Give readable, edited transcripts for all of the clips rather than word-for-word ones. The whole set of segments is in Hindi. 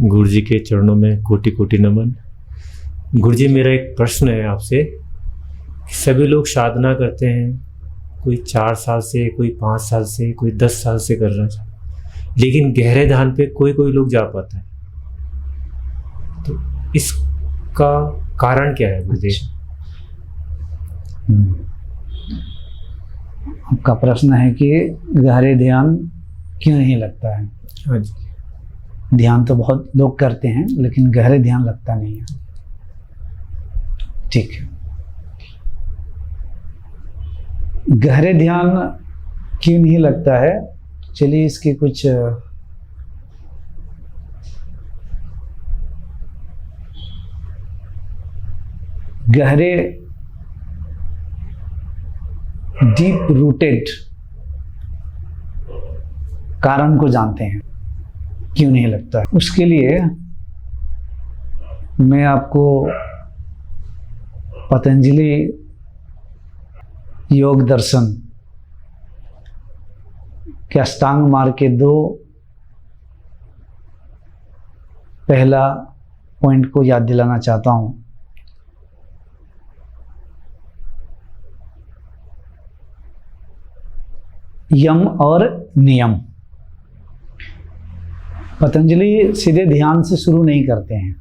गुरु जी के चरणों में कोटि कोटि नमन। गुरु जी, मेरा एक प्रश्न है आपसे। सभी लोग साधना करते हैं, कोई 4 साल से, कोई 5 साल से, कोई 10 साल से कर रहा है, लेकिन गहरे ध्यान पे कोई कोई लोग जा पाता है। तो इसका कारण क्या है गुरुदेव? आपका प्रश्न है कि गहरे ध्यान क्यों नहीं लगता है। हाँ जी। ध्यान तो बहुत लोग करते हैं, लेकिन गहरे ध्यान लगता नहीं है। ठीक है, गहरे ध्यान क्यों नहीं लगता है, चलिए इसके कुछ गहरे डीप रूटेड कारण को जानते हैं क्यों नहीं लगता है। उसके लिए मैं आपको पतंजलि योग दर्शन के अष्टांग मार्ग के 2 पहला पॉइंट को याद दिलाना चाहता हूं। यम और नियम। पतंजलि सीधे ध्यान से शुरू नहीं करते हैं।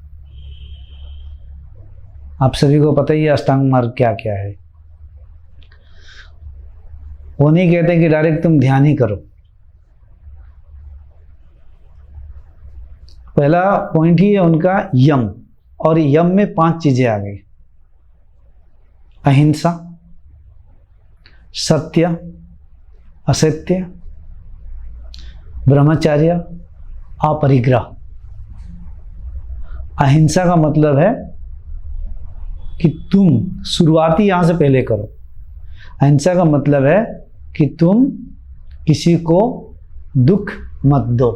आप सभी को पता ही है अष्टांग मार्ग क्या क्या है। वो नहीं कहते कि डायरेक्ट तुम ध्यान ही करो। पहला पॉइंट ही है उनका यम, और यम में 5 चीजें आ गई। अहिंसा, सत्य, असत्य, ब्रह्मचर्य, अपरिग्रह। अहिंसा का मतलब है कि तुम शुरुआती यहां से पहले करो। अहिंसा का मतलब है कि तुम किसी को दुख मत दो।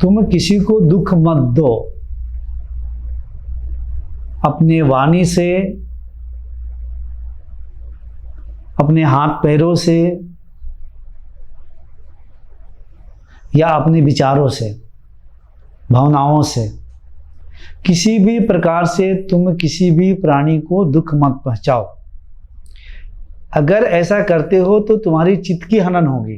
तुम किसी को दुख मत दो। अपने वाणी से, अपने हाथ पैरों से, या अपने विचारों से, भावनाओं से, किसी भी प्रकार से तुम किसी भी प्राणी को दुख मत पहुंचाओ। अगर ऐसा करते हो तो तुम्हारी चित्त की हनन होगी।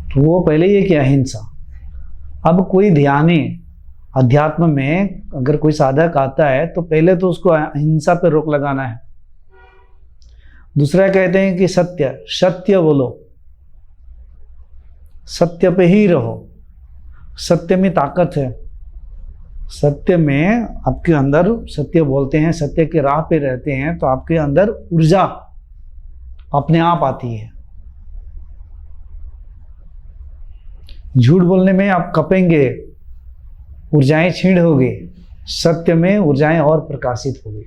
तो वो पहले ये किया अहिंसा। अब कोई ध्यानी अध्यात्म में अगर कोई साधक आता है तो पहले तो उसको अहिंसा पर रोक लगाना है। दूसरा कहते हैं कि सत्य, सत्य बोलो, सत्य पे ही रहो। सत्य में ताकत है। सत्य में आपके अंदर, सत्य बोलते हैं, सत्य के राह पे रहते हैं तो आपके अंदर ऊर्जा अपने आप आती है। झूठ बोलने में आप कपेंगे, ऊर्जाएं क्षीण होगी। सत्य में ऊर्जाएं और प्रकाशित होगी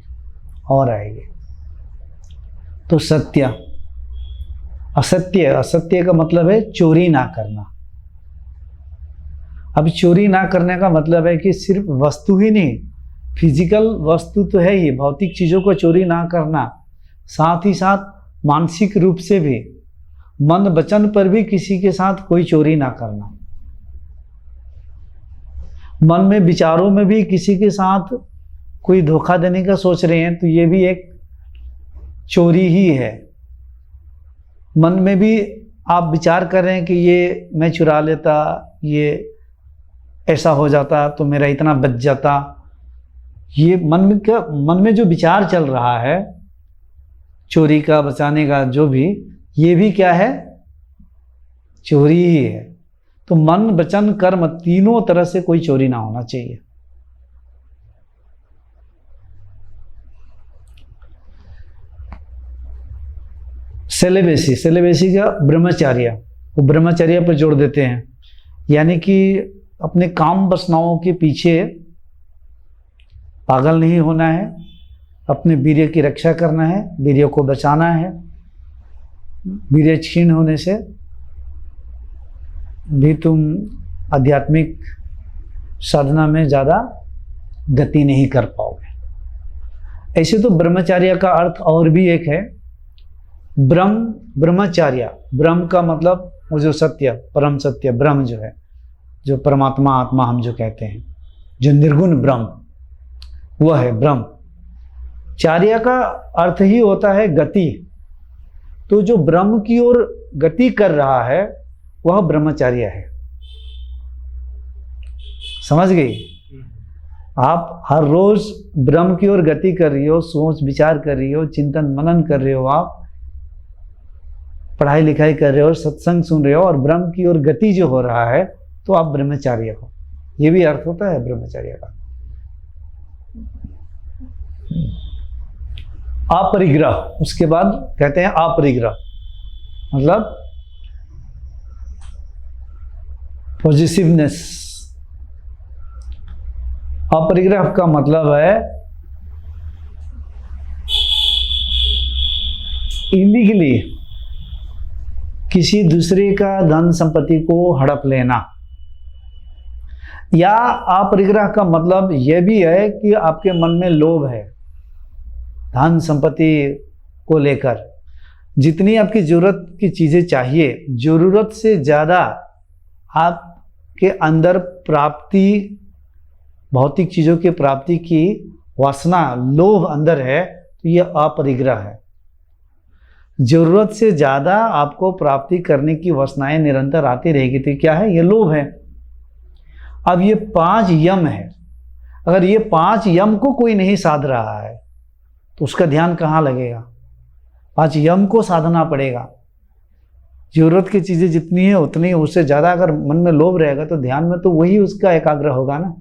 और आएगी। तो सत्य। असत्य, असत्य का मतलब है चोरी ना करना। अब चोरी ना करने का मतलब है कि सिर्फ वस्तु ही नहीं, फिजिकल वस्तु तो है ही, भौतिक चीजों को चोरी ना करना, साथ ही साथ मानसिक रूप से भी, मन वचन पर भी किसी के साथ कोई चोरी ना करना। मन में, विचारों में भी किसी के साथ कोई धोखा देने का सोच रहे हैं तो ये भी एक चोरी ही है। मन में भी आप विचार कर रहे हैं कि ये मैं चुरा लेता, ये ऐसा हो जाता तो मेरा इतना बच जाता। ये मन में जो विचार चल रहा है चोरी का, बचाने का, जो भी, ये भी क्या है? चोरी ही है। तो मन, वचन, कर्म तीनों तरह से कोई चोरी ना होना चाहिए। सेलिबेसी, सेलिबेसी का ब्रह्मचर्य, वो ब्रह्मचर्य पर जोड़ देते हैं। यानी कि अपने काम वासनाओं के पीछे पागल नहीं होना है, अपने वीर्य की रक्षा करना है, वीर्य को बचाना है। वीर्य क्षीण होने से भी तुम आध्यात्मिक साधना में ज़्यादा गति नहीं कर पाओगे। ऐसे तो ब्रह्मचर्य का अर्थ और भी एक है, ब्रह्मचर्य। ब्रह्म का मतलब वो जो सत्य, परम सत्य ब्रह्म जो है, जो परमात्मा आत्मा हम जो कहते हैं, जो निर्गुण ब्रह्म, वह है ब्रह्म। चार्य का अर्थ ही होता है गति। तो जो ब्रह्म की ओर गति कर रहा है वह ब्रह्मचर्य है। समझ गई? आप हर रोज ब्रह्म की ओर गति कर रही हो, सोच विचार कर रही हो, चिंतन मनन कर रहे हो, आप पढ़ाई लिखाई कर रहे हो, सत्संग सुन रहे हो, और ब्रह्म की ओर गति जो हो रहा है, तो आप ब्रह्मचार्य हो। ये भी अर्थ होता है ब्रह्मचर्य का। अपरिग्रह, उसके बाद कहते हैं अपरिग्रह, मतलब पॉजिटिवनेस। अपरिग्रह का मतलब है इलीगली किसी दूसरे का धन संपत्ति को हड़प लेना। या अपरिग्रह का मतलब यह भी है कि आपके मन में लोभ है धन संपत्ति को लेकर। जितनी आपकी जरूरत की चीजें चाहिए, जरूरत से ज्यादा आपके अंदर प्राप्ति, भौतिक चीजों की प्राप्ति की वासना, लोभ अंदर है, तो यह अपरिग्रह है। जरूरत से ज्यादा आपको प्राप्ति करने की वासनाएं निरंतर आती रहेगी, तो क्या है? ये लोभ है। अब ये 5 यम है। अगर ये 5 यम को कोई नहीं साध रहा है तो उसका ध्यान कहाँ लगेगा? 5 यम को साधना पड़ेगा। जरूरत की चीजें जितनी है उतनी, उससे ज्यादा अगर मन में लोभ रहेगा तो ध्यान में तो वही उसका एकाग्र होगा ना।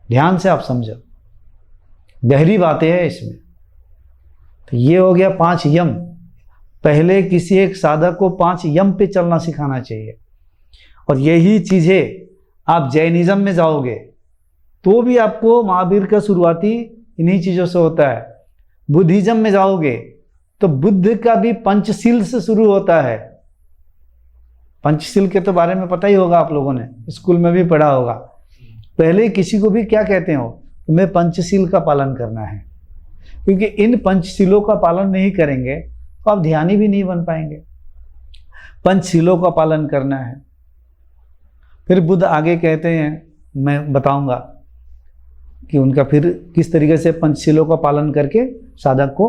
ध्यान से आप समझो, गहरी बातें हैं इसमें। तो ये हो गया 5 यम। पहले किसी एक साधक को 5 यम पे चलना सिखाना चाहिए। और यही चीजें आप जैनिज्म में जाओगे तो भी आपको महावीर का शुरुआती इन्हीं चीजों से होता है। बुद्धिज्म में जाओगे तो बुद्ध का भी पंचशील से शुरू होता है। पंचशील के तो बारे में पता ही होगा, आप लोगों ने स्कूल में भी पढ़ा होगा। पहले किसी को भी क्या कहते हो? तुम्हें पंचशील का पालन करना है, क्योंकि इन पंचशीलों का पालन नहीं करेंगे तो आप ध्यानी भी नहीं बन पाएंगे। पंचशीलों का पालन करना है। फिर बुद्ध आगे कहते हैं, मैं बताऊंगा कि उनका फिर किस तरीके से पंचशीलों का पालन करके साधक को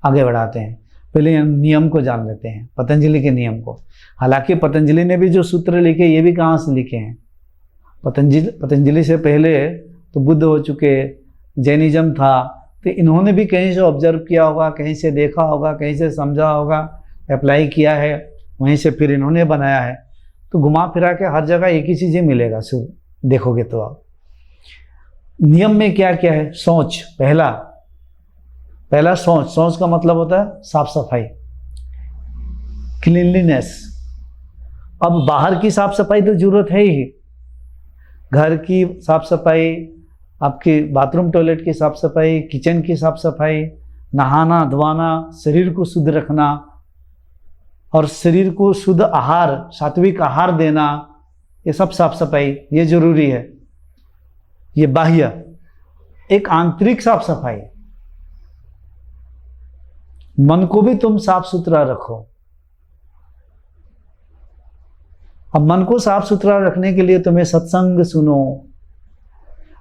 आगे बढ़ाते हैं। पहले हम नियम को जान लेते हैं, पतंजलि के नियम को। हालांकि पतंजलि ने भी जो सूत्र लिखे, ये भी कहाँ से लिखे हैं? पतंजलि से पहले तो बुद्ध हो चुके, जैनिज्म था, तो इन्होंने भी कहीं से ऑब्जर्व किया होगा, कहीं से देखा होगा, कहीं से समझा होगा, अप्लाई किया है, वहीं से फिर इन्होंने बनाया है। तो घुमा फिरा के हर जगह एक ही चीज़ें मिलेगा देखोगे तो आप। नियम में क्या क्या है? सोच। पहला सोच का मतलब होता है साफ सफाई, क्लीनलीनेस। अब बाहर की साफ सफाई तो जरूरत है ही, घर की साफ सफाई, आपके बाथरूम टॉयलेट की साफ सफाई, किचन की साफ सफाई, नहाना धोना, शरीर को शुद्ध रखना और शरीर को शुद्ध आहार, सात्विक आहार देना, ये सब साफ सफाई ये जरूरी है। ये बाह्य। एक आंतरिक साफ सफाई, मन को भी तुम साफ सुथरा रखो। अब मन को साफ सुथरा रखने के लिए तुम्हें सत्संग सुनो,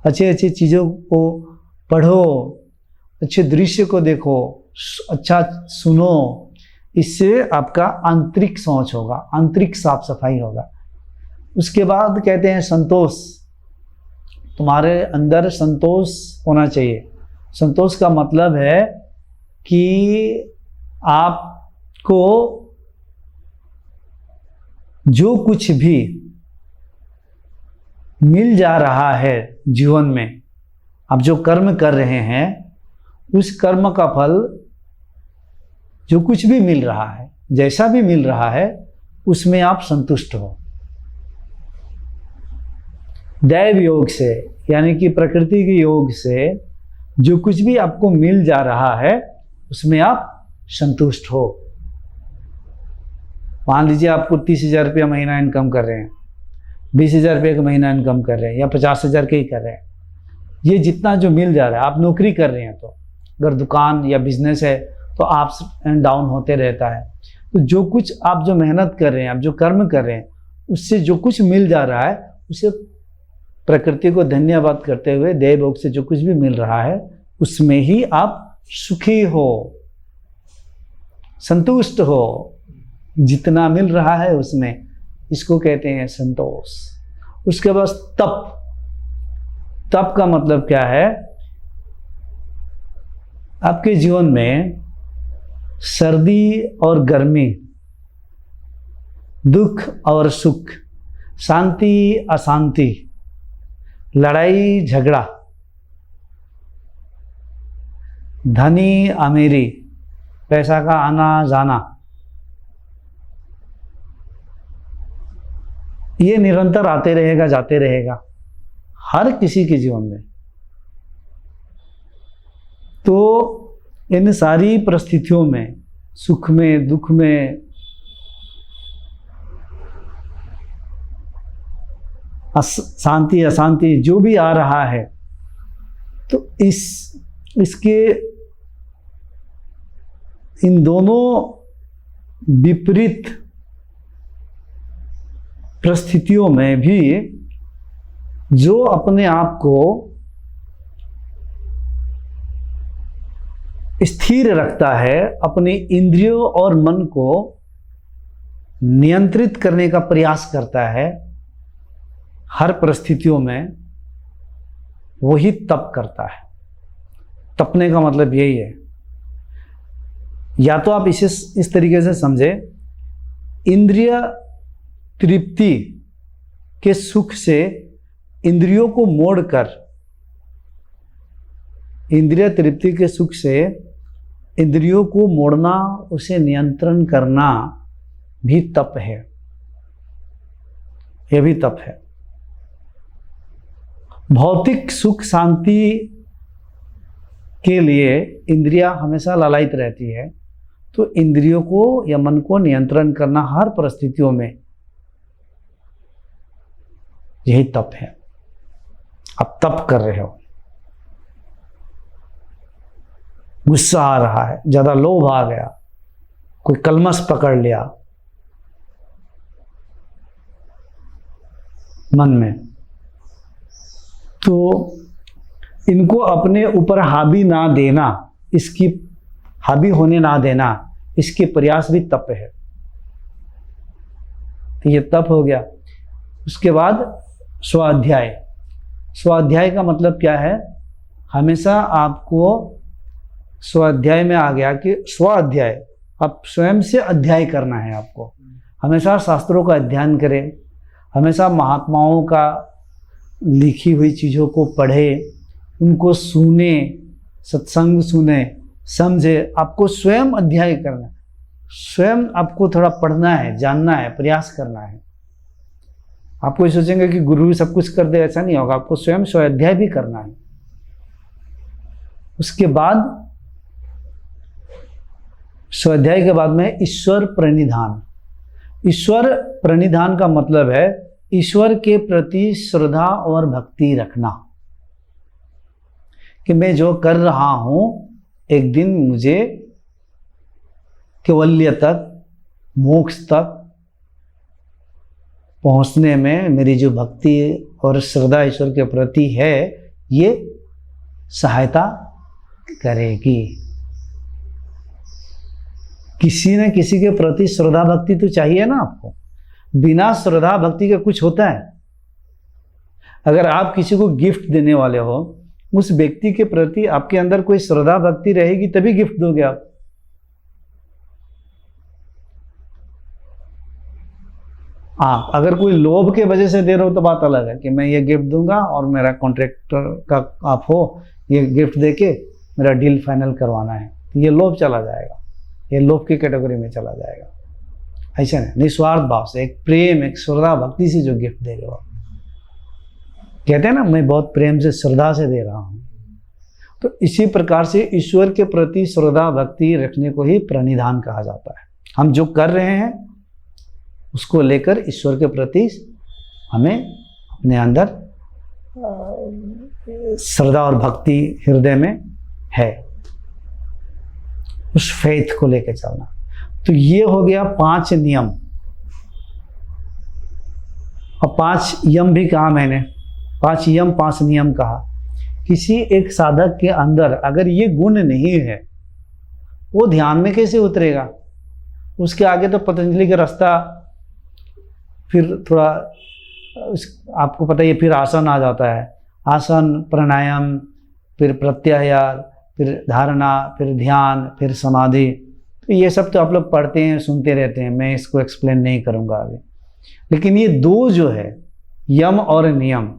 अच्छे अच्छी चीज़ों को पढ़ो, अच्छे दृश्य को देखो, अच्छा सुनो। इससे आपका आंतरिक सोच होगा, आंतरिक साफ सफाई होगा। उसके बाद कहते हैं संतोष। तुम्हारे अंदर संतोष होना चाहिए। संतोष का मतलब है कि आपको जो कुछ भी मिल जा रहा है जीवन में, आप जो कर्म कर रहे हैं, उस कर्म का फल जो कुछ भी मिल रहा है, जैसा भी मिल रहा है, उसमें आप संतुष्ट हो। दैव योग से, यानी कि प्रकृति के योग से जो कुछ भी आपको मिल जा रहा है उसमें आप संतुष्ट हो। मान लीजिए आपको 30,000 रुपया महीना इनकम कर रहे हैं, 20,000 रुपये का महीना इनकम कर रहे हैं, या 50,000 के ही कर रहे हैं, ये जितना जो मिल जा रहा है, आप नौकरी कर रहे हैं तो, अगर दुकान या बिजनेस है तो अप्स एंड डाउन होते रहता है। तो जो कुछ आप जो मेहनत कर रहे हैं, आप जो कर्म कर रहे हैं, उससे जो कुछ मिल जा रहा है उसे प्रकृति को धन्यवाद करते हुए देवभोग से जो कुछ भी मिल रहा है उसमें ही आप सुखी हो, संतुष्ट हो, जितना मिल रहा है उसमें, इसको कहते हैं संतोष। उसके बाद तप। तप का मतलब क्या है? आपके जीवन में सर्दी और गर्मी, दुख और सुख, शांति अशांति, लड़ाई झगड़ा, धनी अमीरी, पैसा का आना जाना, ये निरंतर आते रहेगा जाते रहेगा हर किसी के जीवन में। तो इन सारी परिस्थितियों में, सुख में, दुख में, शांति अशांति जो भी आ रहा है, तो इसके इन दोनों विपरीत परिस्थितियों में भी जो अपने आप को स्थिर रखता है, अपने इंद्रियों और मन को नियंत्रित करने का प्रयास करता है हर परिस्थितियों में, वही तप करता है। तपने का मतलब यही है। या तो आप इसे इस तरीके से समझे, इंद्रिय तृप्ति के सुख से इंद्रियों को मोड़कर, इंद्रिय तृप्ति के सुख से इंद्रियों को मोड़ना, उसे नियंत्रण करना भी तप है। यह भी तप है। भौतिक सुख शांति के लिए इंद्रियां हमेशा ललायित रहती है, तो इंद्रियों को या मन को नियंत्रण करना हर परिस्थितियों में, यही तप है। आप तप कर रहे हो, गुस्सा आ रहा है, ज्यादा लोभ आ गया, कोई कलमश पकड़ लिया मन में, तो इनको अपने ऊपर हावी ना देना, इसकी हावी होने ना देना, इसके प्रयास भी तप है। तो ये तप हो गया। उसके बाद स्वाध्याय। स्वाध्याय का मतलब क्या है? हमेशा आपको स्वाध्याय में आ गया कि स्वाध्याय, आप स्वयं से अध्याय करना है आपको। हमेशा शास्त्रों का अध्ययन करें, हमेशा महात्माओं का लिखी हुई चीज़ों को पढ़े, उनको सुने, सत्संग सुने, समझे। आपको स्वयं अध्याय करना है, स्वयं आपको थोड़ा पढ़ना है, जानना है, प्रयास करना है। आप कोई सोचेंगे कि गुरु सब कुछ कर दे, ऐसा नहीं होगा। आपको स्वयं स्वाध्याय भी करना है। उसके बाद स्वाध्याय के बाद में ईश्वर प्रणिधान। ईश्वर प्रणिधान का मतलब है ईश्वर के प्रति श्रद्धा और भक्ति रखना, कि मैं जो कर रहा हूं एक दिन मुझे कैवल्य तक, मोक्ष तक पहुंचने में मेरी जो भक्ति और श्रद्धा ईश्वर के प्रति है, ये सहायता करेगी। किसी न किसी के प्रति श्रद्धा भक्ति तो चाहिए ना आपको। बिना श्रद्धा भक्ति का कुछ होता है? अगर आप किसी को गिफ्ट देने वाले हो, उस व्यक्ति के प्रति आपके अंदर कोई श्रद्धा भक्ति रहेगी तभी गिफ्ट दोगे आप। हाँ, अगर कोई लोभ के वजह से दे रहे हो तो बात अलग है कि मैं ये गिफ्ट दूंगा और मेरा कॉन्ट्रैक्टर का आप हो, ये गिफ्ट देके मेरा डील फाइनल करवाना है, तो ये लोभ चला जाएगा, ये लोभ की कैटेगरी में चला जाएगा। ऐसा नहीं, निस्वार्थ भाव से, एक प्रेम, एक श्रद्धा भक्ति से जो गिफ्ट दे रहे हो। कहते हैं ना, मैं बहुत प्रेम से श्रद्धा से दे रहा हूं। तो इसी प्रकार से ईश्वर के प्रति श्रद्धा भक्ति रखने को ही प्रणिधान कहा जाता है। हम जो कर रहे हैं उसको लेकर ईश्वर के प्रति हमें अपने अंदर श्रद्धा और भक्ति हृदय में है, उस फेथ को लेकर चलना। तो ये हो गया 5 नियम। और 5 यम भी कहा मैंने, 5 यम 5 नियम कहा। किसी एक साधक के अंदर अगर ये गुण नहीं है, वो ध्यान में कैसे उतरेगा? उसके आगे तो पतंजलि का रास्ता, फिर थोड़ा आपको पता ही है, फिर आसन आ जाता है, आसन, प्राणायाम, फिर प्रत्याहार, फिर धारणा, फिर ध्यान, फिर समाधि। तो ये सब तो आप लोग पढ़ते हैं, सुनते रहते हैं, मैं इसको एक्सप्लेन नहीं करूँगा आगे। लेकिन ये 2 जो है, यम और नियम,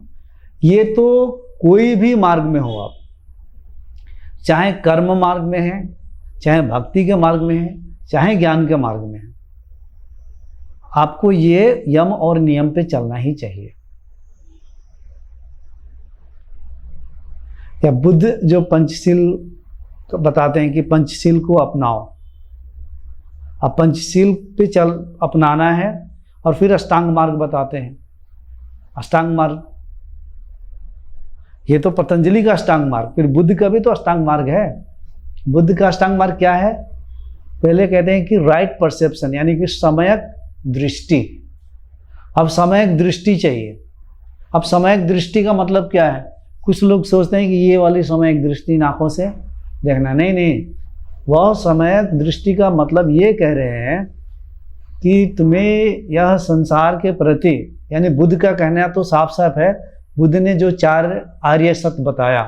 ये तो कोई भी मार्ग में हो आप, चाहे कर्म मार्ग में है, चाहे भक्ति के मार्ग में है, चाहे ज्ञान के मार्ग में है, आपको ये यम और नियम पे चलना ही चाहिए। या बुद्ध जो पंचशील बताते हैं कि पंचशील को अपनाओ, अब पंचशील पे चल अपनाना है, और फिर अष्टांग मार्ग बताते हैं। अष्टांग मार्ग ये तो पतंजलि का अष्टांग मार्ग, फिर बुद्ध का भी तो अष्टांग मार्ग है। बुद्ध का अष्टांग मार्ग क्या है? पहले कहते हैं कि राइट परसेप्शन, यानी कि सम्यक दृष्टि। अब सम्यक दृष्टि चाहिए। अब सम्यक दृष्टि का मतलब क्या है? कुछ लोग सोचते हैं कि ये वाली सम्यक दृष्टि आंखों से देखना, नहीं, वह सम्यक दृष्टि का मतलब ये कह रहे हैं कि तुम्हें यह संसार के प्रति, यानी बुद्ध का कहना तो साफ साफ है, बुद्ध ने जो 4 आर्य सत्य बताया,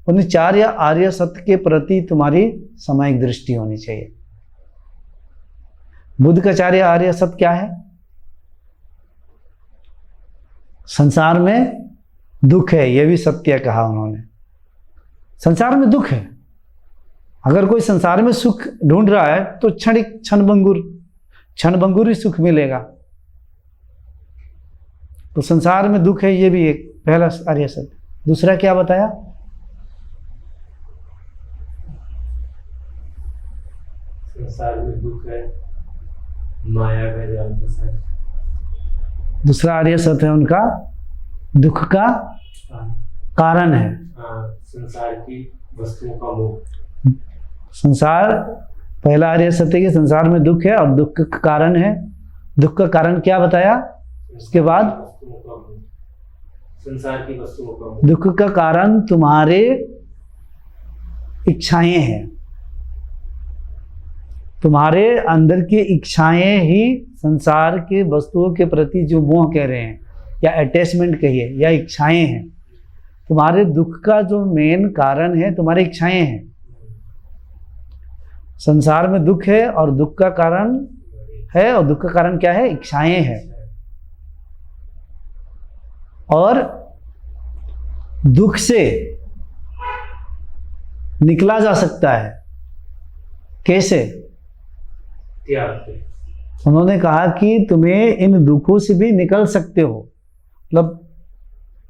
उन 4 या आर्य सत्य के प्रति तुम्हारी सम्यक दृष्टि होनी चाहिए। बुद्ध का 4 आर्य सत्य क्या है? संसार में दुख है, यह भी सत्य कहा उन्होंने। संसार में दुख है। अगर कोई संसार में सुख ढूंढ रहा है तो क्षणभंगुर ही सुख मिलेगा। तो संसार में दुख है, ये भी एक पहला आर्य सत्य। दूसरा क्या बताया? संसार में दुख है, माया का जाल फंसा। दूसरा आर्य सत्य है उनका, दुख का कारण है। संसार की वस्तुओं का मोह। संसार, पहला आर्य सत्य कि संसार में दुख है और दुख का कारण है। दुख का कारण क्या बताया? उसके बाद संसार की वस्तुओं का मोह। दुख का कारण तुम्हारे इच्छाएं हैं। तुम्हारे अंदर की इच्छाएं ही संसार के वस्तुओं के प्रति जो मोह कह रहे हैं, या अटैचमेंट कहिए, या इच्छाएं हैं। तुम्हारे दुख का जो मेन कारण है तुम्हारी इच्छाएं हैं। संसार में दुख है और दुख का कारण है, और दुख का कारण क्या है? इच्छाएं हैं। और दुख से निकला जा सकता है कैसे? त्याग। उन्होंने कहा कि तुम्हें इन दुखों से भी निकल सकते हो, मतलब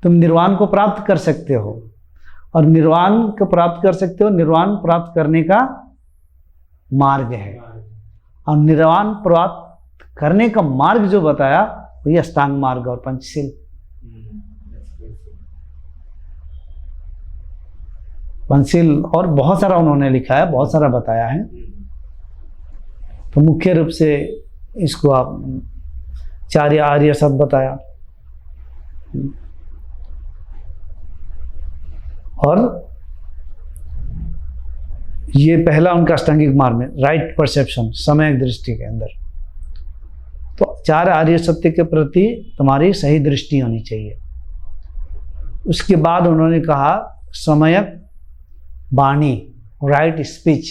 तुम निर्वाण को प्राप्त कर सकते हो। और निर्वाण को प्राप्त कर सकते हो, निर्वाण प्राप्त करने का मार्ग है। और निर्वाण प्राप्त करने का मार्ग जो बताया वही अष्टांग मार्ग और पंचशील। पंचशील और बहुत सारा उन्होंने लिखा है, बहुत सारा बताया है। तो मुख्य रूप से इसको आप 4 आर्य सत्य बताया। और ये पहला उनका अष्टांगिक मार्ग में राइट परसेप्शन, सम्यक दृष्टि के अंदर। तो 4 आर्य सत्य के प्रति तुम्हारी सही दृष्टि होनी चाहिए। उसके बाद उन्होंने कहा सम्यक वाणी, राइट स्पीच।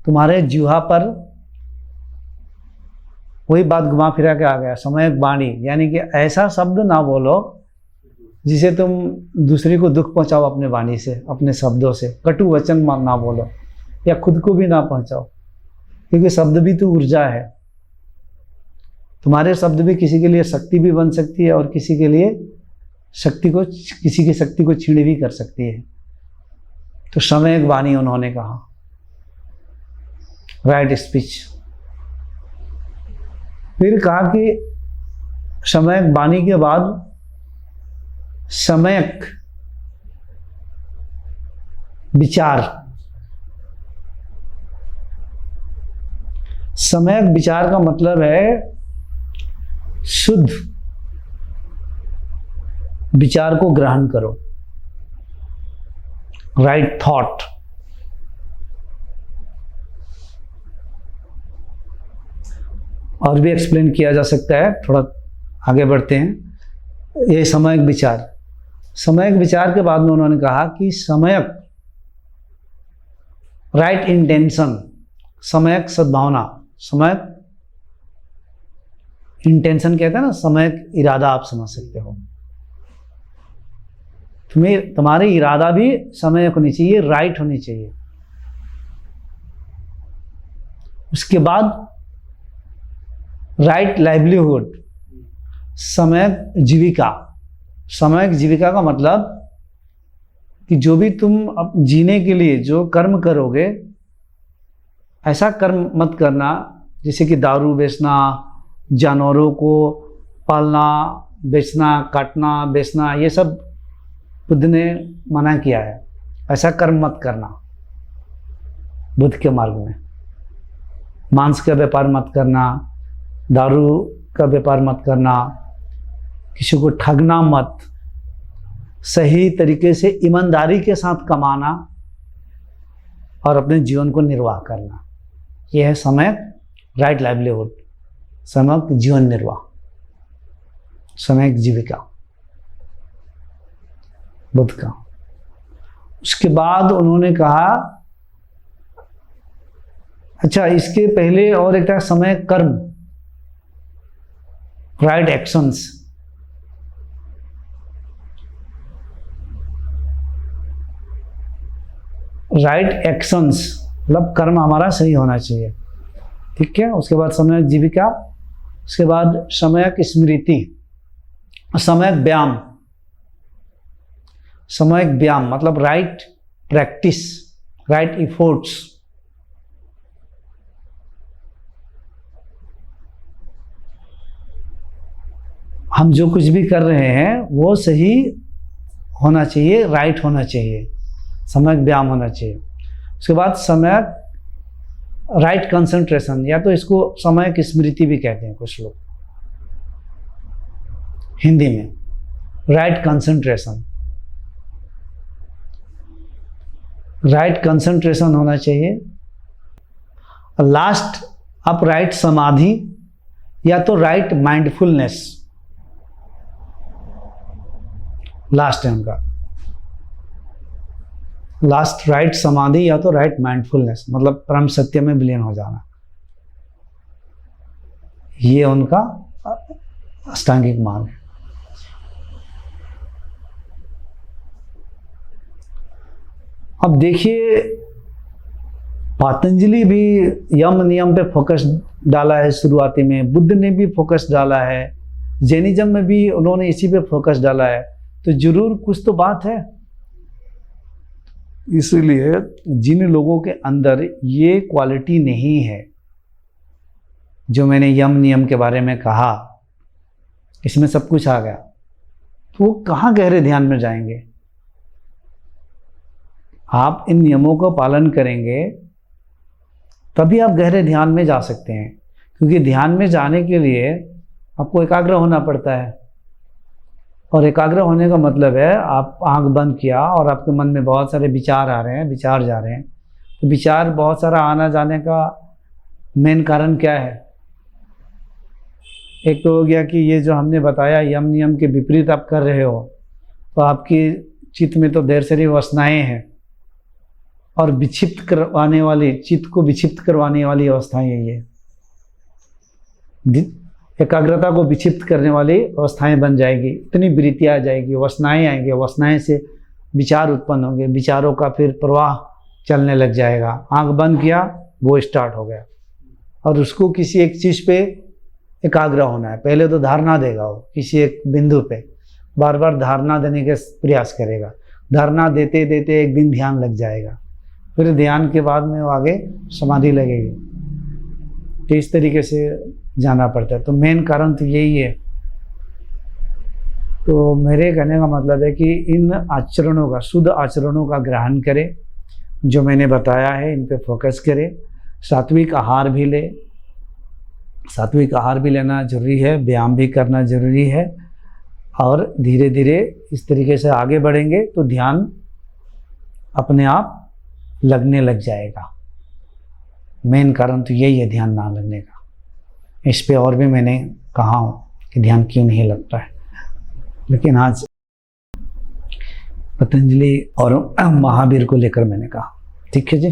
तुम्हारे जिह्वा पर, वही बात घुमा फिरा के आ गया, सम्यक वाणी, यानी कि ऐसा शब्द ना बोलो जिसे तुम दूसरे को दुख पहुंचाओ अपने वाणी से, अपने शब्दों से। कटु वचन ना बोलो, या खुद को भी ना पहुंचाओ, क्योंकि शब्द भी तो ऊर्जा है। तुम्हारे शब्द भी किसी के लिए शक्ति भी बन सकती है, और किसी के लिए किसी की शक्ति को छीण भी कर सकती है। तो सम्यक वाणी उन्होंने कहा, राइट स्पीच। फिर कहा कि सम्यक वाणी के बाद सम्यक विचार। सम्यक विचार का मतलब है शुद्ध विचार को ग्रहण करो, राइट थॉट। और भी एक्सप्लेन किया जा सकता है, थोड़ा आगे बढ़ते हैं। ये सम्यक विचार। सम्यक विचार के बाद में उन्होंने कहा कि सम्यक राइट इंटेंशन, सम्यक सद्भावना, सम्यक इंटेंशन कहते हैं ना, सम्यक इरादा आप समझ सकते हो। तुम्हारी इरादा भी सम्यक होनी चाहिए, राइट होनी चाहिए। उसके बाद राइट लाइवलीहुड, सम्यक जीविका। सम्यक जीविका का मतलब कि जो भी तुम अब जीने के लिए जो कर्म करोगे, ऐसा कर्म मत करना जैसे कि दारू बेचना, जानवरों को पालना, बेचना, काटना, बेचना, ये सब बुद्ध ने मना किया है। ऐसा कर्म मत करना बुद्ध के मार्ग में। मांस का व्यापार मत करना, दारू का व्यापार मत करना, किसी को ठगना मत, सही तरीके से ईमानदारी के साथ कमाना और अपने जीवन को निर्वाह करना। यह है सम्यक राइट लाइवलीहुड, सम्यक जीवन निर्वाह, सम्यक जीविका बुद्ध का। उसके बाद उन्होंने कहा, अच्छा इसके पहले और एक था सम्यक कर्म, राइट एक्शंस। राइट एक्शंस मतलब कर्म हमारा सही होना चाहिए, ठीक है। उसके बाद सम्यक जीविका, उसके बाद सम्यक स्मृति, सम्यक व्यायाम। सम्यक व्यायाम मतलब राइट प्रैक्टिस, राइट इफोर्ट्स। हम जो कुछ भी कर रहे हैं वो सही होना चाहिए, राइट होना चाहिए, सम्यक व्यायाम होना चाहिए। उसके बाद सम्यक राइट कंसंट्रेशन, या तो इसको सम्यक स्मृति भी कहते हैं कुछ लोग हिंदी में, राइट कंसंट्रेशन। राइट कंसंट्रेशन होना चाहिए। लास्ट अप राइट समाधि या तो राइट माइंडफुलनेस, लास्ट है उनका। लास्ट राइट समाधि या तो राइट माइंडफुलनेस मतलब परम सत्य में विलीन हो जाना। ये उनका अष्टांगिक मार्ग है। अब देखिए, पतंजलि भी यम नियम पे फोकस डाला है शुरुआती में, बुद्ध ने भी फोकस डाला है, जैनिज्म में भी उन्होंने इसी पे फोकस डाला है, तो जरूर कुछ तो बात है। इसलिए जिन लोगों के अंदर ये क्वालिटी नहीं है जो मैंने यम नियम के बारे में कहा, इसमें सब कुछ आ गया, तो वो कहाँ गहरे ध्यान में जाएंगे। आप इन नियमों का पालन करेंगे तभी आप गहरे ध्यान में जा सकते हैं, क्योंकि ध्यान में जाने के लिए आपको एकाग्र होना पड़ता है। और एकाग्र होने का मतलब है आप आंख बंद किया और आपके मन में बहुत सारे विचार आ रहे हैं, विचार जा रहे हैं, तो विचार बहुत सारा आना जाने का मेन कारण क्या है। एक तो हो गया कि ये जो हमने बताया यम नियम के विपरीत आप कर रहे हो, तो आपकी चित्त में तो ढेर सारी वासनाएं हैं और विक्षिप्त करवाने वाली, चित्त को विक्षिप्त करवाने वाली अवस्थाएं ये एकाग्रता को विक्षिप्त करने वाली अवस्थाएं बन जाएगी, इतनी वृत्तियाँ आ जाएगी, वासनाएं आएंगे, वासनाएं से विचार उत्पन्न होंगे, विचारों का फिर प्रवाह चलने लग जाएगा। आंख बंद किया, वो स्टार्ट हो गया, और उसको किसी एक चीज़ पे एकाग्र होना है। पहले तो धारणा देगा वो किसी एक बिंदु पे, बार बार धारणा देने का प्रयास करेगा, धारणा देते देते एक दिन ध्यान लग जाएगा, फिर ध्यान के बाद में वो आगे समाधि लगेगी। तो इस तरीके से जाना पड़ता है। तो मेन कारण तो यही है। तो मेरे कहने का मतलब है कि इन आचरणों का, शुद्ध आचरणों का ग्रहण करें, जो मैंने बताया है इन पे फोकस करें। सात्विक आहार भी ले, सात्विक आहार भी लेना जरूरी है, व्यायाम भी करना जरूरी है, और धीरे धीरे इस तरीके से आगे बढ़ेंगे तो ध्यान अपने आप लगने लग जाएगा। मेन कारण तो यही है ध्यान ना लगने का। इस पे और भी मैंने कहा हूँ कि ध्यान क्यों नहीं लगता है, लेकिन आज पतंजलि और महावीर को लेकर मैंने कहा। ठीक है जी।